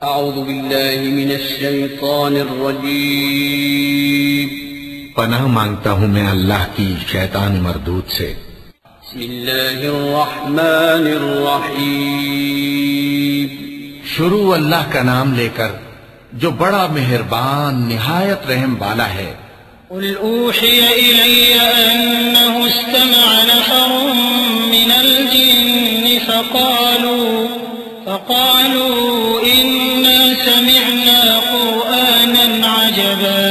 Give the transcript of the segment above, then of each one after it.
اعوذ باللہ من الشیطان الرجیم پناہ مانگتا ہوں میں اللہ کی شیطان مردود سے۔ بسم اللہ الرحمن الرحیم شروع اللہ کا نام لے کر جو بڑا مہربان نہایت رحم والا ہے۔ قل اوحی الی انہ استمع نفر من الجن فقالوا انا سمعنا قرآنا عجبا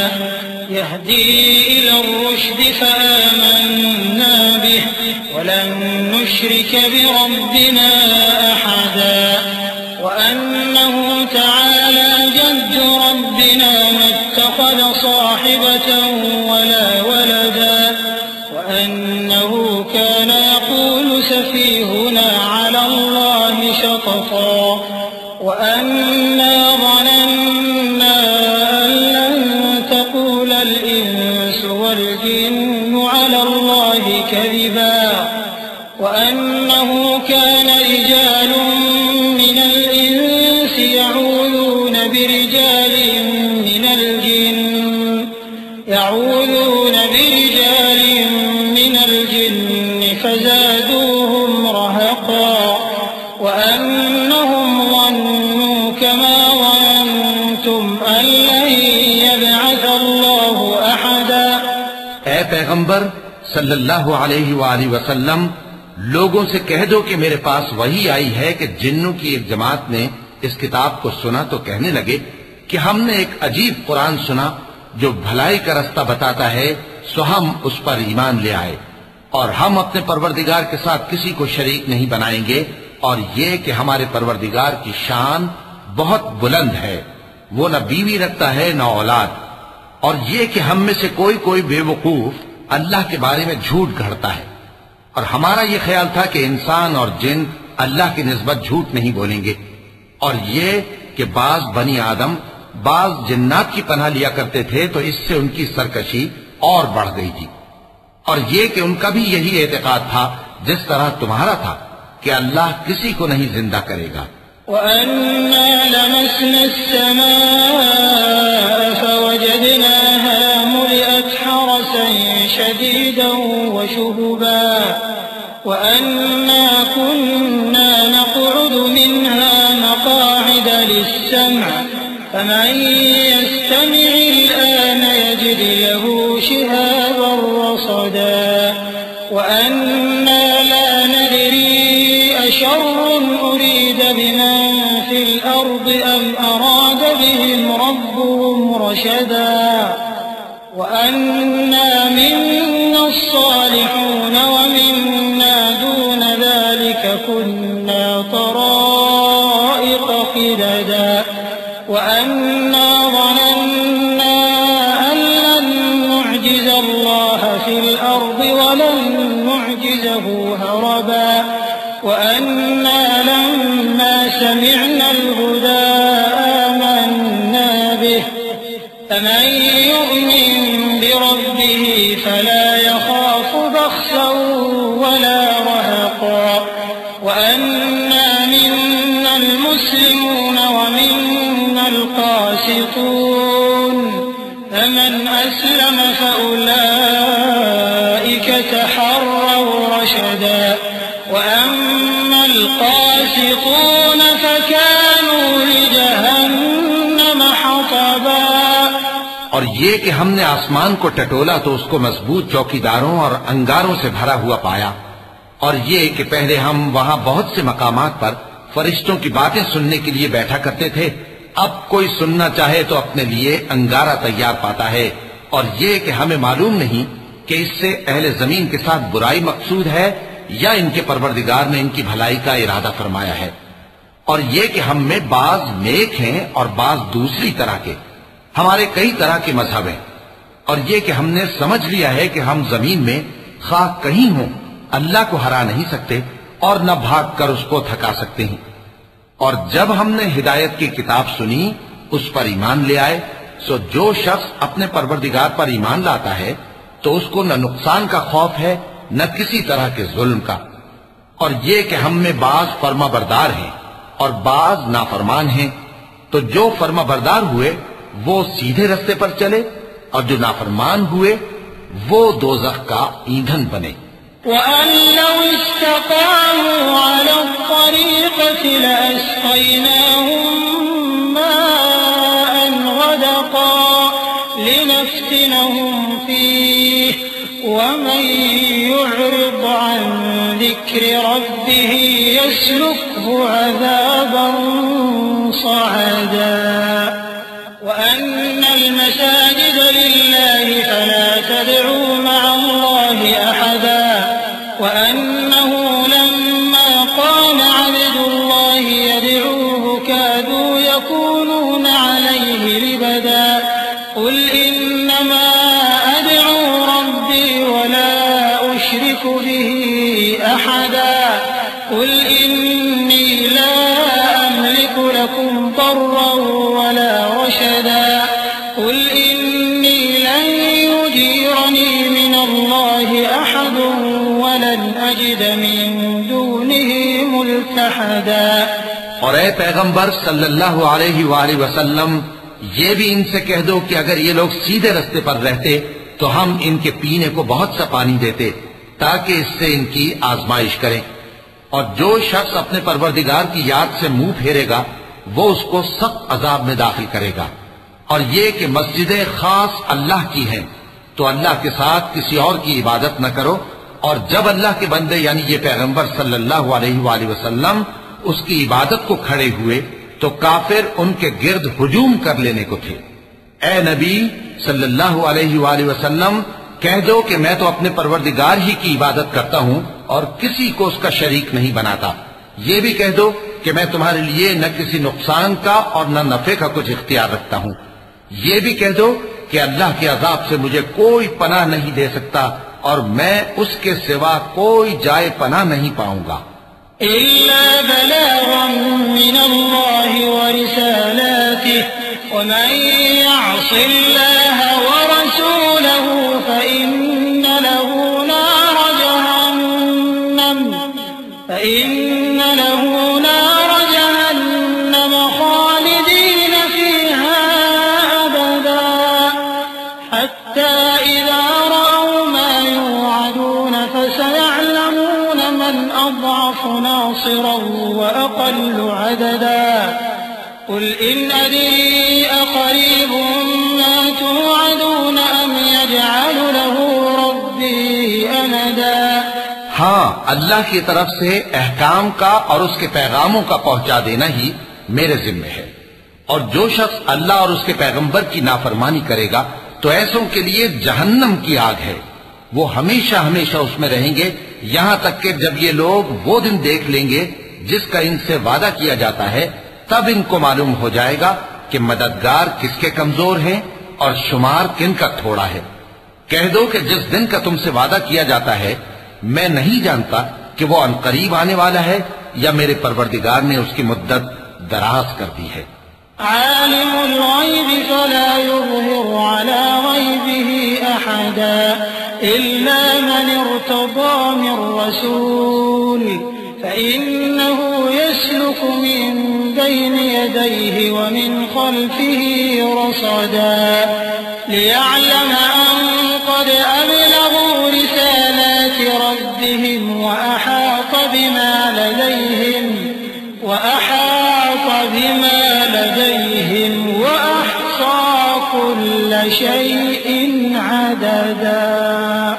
يهدي الى الرشد فآمنا به ولن نشرك بربنا احدا وانه تعالى جد ربنا ما اتخذ صاحبة ولا ولدا وانه كان يقول سفيهنا على الله شططا وأنا ظننا أن لن تقول الإنس والجن على الله كذبا وأنه كان رجال من الإنس يعوذون برجال من الجن فزادوهم رهقا وأنهم ظنوا كما ظننتم أن لن يبعث الله أحدا۔ اے پیغمبر صلی اللہ علیہ وآلہ وسلم، لوگوں سے کہہ دو کہ میرے پاس وحی آئی ہے کہ جنوں کی ایک جماعت نے اس کتاب کو سنا تو کہنے لگے کہ ہم نے ایک عجیب قرآن سنا جو بھلائی کا رستہ بتاتا ہے، سو ہم اس پر ایمان لے آئے اور ہم اپنے پروردگار کے ساتھ کسی کو شریک نہیں بنائیں گے، اور یہ کہ ہمارے پروردگار کی شان بہت بلند ہے، وہ نہ بیوی رکھتا ہے نہ اولاد، اور یہ کہ ہم میں سے کوئی بے وقوف اللہ کے بارے میں جھوٹ گھڑتا ہے، اور ہمارا یہ خیال تھا کہ انسان اور جن اللہ کی نسبت جھوٹ نہیں بولیں گے، اور یہ کہ بعض بنی آدم بعض جنات کی پناہ لیا کرتے تھے تو اس سے ان کی سرکشی اور بڑھ گئی تھی، اور یہ کہ ان کا بھی یہی اعتقاد تھا جس طرح تمہارا تھا کہ اللہ کسی کو نہیں زندہ کرے گا۔ وَأَنَّا لَمَسْنَا السَّمَاءَ فَوَجَدْنَاهَا مُلِئَتْ حَرَسًا شَدِيدًا وَشُهُبًا وَأَنَّا كُنَّا نَقْعُدُ مِنْهَا مَقَاعِدَ لِلسَّمْعِ فَمَن يَسْتَمِعِ الْآنَ يَجِدْ لَهُ شِهَابًا رَّصَدًا وَأَنَّا لَا نَدْرِي أَشَرٌّ أُرِيدَ بِمَن فِي الْأَرْضِ أَمْ أَرَادَ بِهِمْ رَبُّهُمْ رَشَدًا وَأَنَّا مِنَّا الصَّالِحُونَ وَمِنَّا دُونَ ذَلِكَ كُنَّا طَرَائِقَ قِدَدًا وَأَنَّا ظَنَنَّا أَن لَّن نُّعْجِزَ اللَّهَ فِي الْأَرْضِ وَلَن نُّعْجِزَهُ هَرَبًا وَأَنَّا لَمَّا سَمِعْنَا الْهُدَىٰ آمَنَّا بِهِ فَمَن يُؤْمِن بِرَبِّهِ فَلَا يَخَافُ بَخْسًا وَلَا رَهَقًا وَأَنَّا مِنَّا الْمُسْلِمُونَ وَمِنَّا الْقَاسِطُونَ فَمَنْ أَسْلَمَ فَأُولَٰئِكَ تَحَرَّوْا رَشَدًا وَأَمَّا الْقَاسِطُونَ فَكَانُوا لِجَهَنَّمَ حَطَبًا۔ اور یہ کہ ہم نے آسمان کو ٹٹولا تو اس کو مضبوط چوکیداروں اور انگاروں سے بھرا ہوا پایا، اور یہ کہ پہلے ہم وہاں بہت سے مقامات پر فرشتوں کی باتیں سننے کے لیے بیٹھا کرتے تھے، اب کوئی سننا چاہے تو اپنے لیے انگارہ تیار پاتا ہے، اور یہ کہ ہمیں معلوم نہیں کہ اس سے اہل زمین کے ساتھ برائی مقصود ہے یا ان کے پروردگار نے ان کی بھلائی کا ارادہ فرمایا ہے، اور یہ کہ ہم میں بعض نیک ہیں اور بعض دوسری طرح کے، ہمارے کئی طرح کے مذہب ہیں، اور یہ کہ ہم نے سمجھ لیا ہے کہ ہم زمین میں خواہ کہیں ہوں اللہ کو ہرا نہیں سکتے اور نہ بھاگ کر اس کو تھکا سکتے ہیں، اور جب ہم نے ہدایت کی کتاب سنی اس پر ایمان لے آئے، سو جو شخص اپنے پروردگار پر ایمان لاتا ہے تو اس کو نہ نقصان کا خوف ہے نہ کسی طرح کے ظلم کا، اور یہ کہ ہم میں بعض فرما بردار ہیں اور بعض نافرمان ہیں، تو جو فرما بردار ہوئے وہ سیدھے رستے پر چلے، اور جو نافرمان ہوئے وہ دوزخ کا ایندھن بنے۔ وَأَن لَّوْ اسْتَقَامُوا عَلَى الطَّرِيقَةِ لَأَسْقَيْنَاهُم مَّاءً غَدَقًا لِّنَفْتِنَهُمْ فِيهِ وَمَن يُعْرِضْ عَن ذِكْرِ رَبِّهِ يَسْلُكْهُ عَذَابًا صَعَدًا وَأَنَّ الْمَسَاجِدَ لِلَّهِ فَلَا تَدْعُوا مَعَ اللَّهِ أَحَدًا وَأَنَّهُ لَمَّا قَامَ عَبْدُ اللَّهِ يَدْعُوهُ كَادُوا يَكُونُونَ عَلَيْهِ لِبَدًا قُلْ إِنَّمَا أَدْعُو رَبِّي وَلَا أُشْرِكُ بِهِ أَحَدًا قُلْ إِنِّي لَا أَمْلِكُ لَكُمْ ضَرًّا وَلَا رَشَدًا قُلْ إِنِّي لَن يُجِيرَنِي مِنَ اللَّهِ أَحَدٌ وَلَنْ أَجِدَ مِن دُونِهِ مُلْتَحَدًا۔ اور اے پیغمبر صلی اللہ علیہ وآلہ وسلم، یہ بھی ان سے کہہ دو کہ اگر یہ لوگ سیدھے رستے پر رہتے تو ہم ان کے پینے کو بہت سا پانی دیتے تاکہ اس سے ان کی آزمائش کریں، اور جو شخص اپنے پروردگار کی یاد سے منہ پھیرے گا وہ اس کو سخت عذاب میں داخل کرے گا۔ اور یہ کہ مسجدیں خاص اللہ کی ہیں تو اللہ کے ساتھ کسی اور کی عبادت نہ کرو، اور جب اللہ کے بندے یعنی یہ پیغمبر صلی اللہ علیہ وآلہ وسلم اس کی عبادت کو کھڑے ہوئے تو کافر ان کے گرد ہجوم کر لینے کو تھے۔ اے نبی صلی اللہ علیہ وآلہ وسلم، کہہ دو کہ میں تو اپنے پروردگار ہی کی عبادت کرتا ہوں اور کسی کو اس کا شریک نہیں بناتا۔ یہ بھی کہہ دو کہ میں تمہارے لیے نہ کسی نقصان کا اور نہ نفع کا کچھ اختیار رکھتا ہوں۔ یہ بھی کہہ دو کہ اللہ کے عذاب سے مجھے کوئی پناہ نہیں دے سکتا اور میں اس کے سوا کوئی جائے پناہ نہیں پاؤں گا۔ إِلَّا بَلَاغًا مِّنَ اللَّهِ وَرِسَالَاتِهِ وَمَن يَعْصِ اللَّهَ وَرَسُولَهُ فَإِنَّ له نَارَ جَهَنَّمَ خَالِدِينَ فِيهَا أَبَدًا حَتَّى إِذَا رَأَوْا مَا يُوعَدُونَ فَسَيَعْلَمُونَ مَنْ أَضْعَفُ نَاصِرًا وَأَقَلُّ عَدَدًا قُلْ إِنْ أَدْرِي أَقَرِيبٌ مَا تُوعَدُونَ أَمْ يَجْعَلُ لَهُ رَبِّي أَمَدًا۔ ہاں، اللہ کی طرف سے احکام کا اور اس کے پیغاموں کا پہنچا دینا ہی میرے ذمہ ہے، اور جو شخص اللہ اور اس کے پیغمبر کی نافرمانی کرے گا تو ایسوں کے لیے جہنم کی آگ ہے، وہ ہمیشہ ہمیشہ اس میں رہیں گے، یہاں تک کہ جب یہ لوگ وہ دن دیکھ لیں گے جس کا ان سے وعدہ کیا جاتا ہے، تب ان کو معلوم ہو جائے گا کہ مددگار کس کے کمزور ہیں اور شمار کن کا تھوڑا ہے۔ کہہ دو کہ جس دن کا تم سے وعدہ کیا جاتا ہے میں نہیں جانتا کہ وہ عنقریب آنے والا ہے یا میرے پروردگار نے اس کی مدت دراز کر دی ہے۔ عالم الغیب فلا یظہر علی غیبہ احدا الا من ارتضى من رسول فإنه يسلك من بين يديه ومن خلفه رصدا ليعلم أن قد أبلغوا رسالات ربهم وأحاط بما لديهم وأحصى كل شيء عددا۔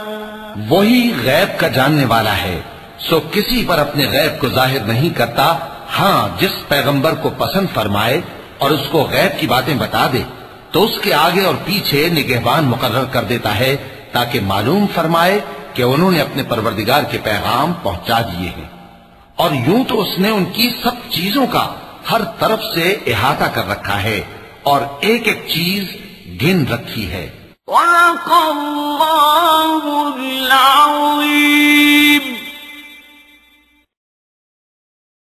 وہی غیب کا جاننے والا ہے، سو کسی پر اپنے غیب کو ظاہر نہیں کرتا، ہاں جس پیغمبر کو پسند فرمائے اور اس کو غیب کی باتیں بتا دے تو اس کے آگے اور پیچھے نگہبان مقرر کر دیتا ہے تاکہ معلوم فرمائے کہ انہوں نے اپنے پروردگار کے پیغام پہنچا دیے ہیں، اور یوں تو اس نے ان کی سب چیزوں کا ہر طرف سے احاطہ کر رکھا ہے اور ایک ایک چیز گن رکھی ہے۔ وَلَقَ اللَّهُ الْعَظِيمُ۔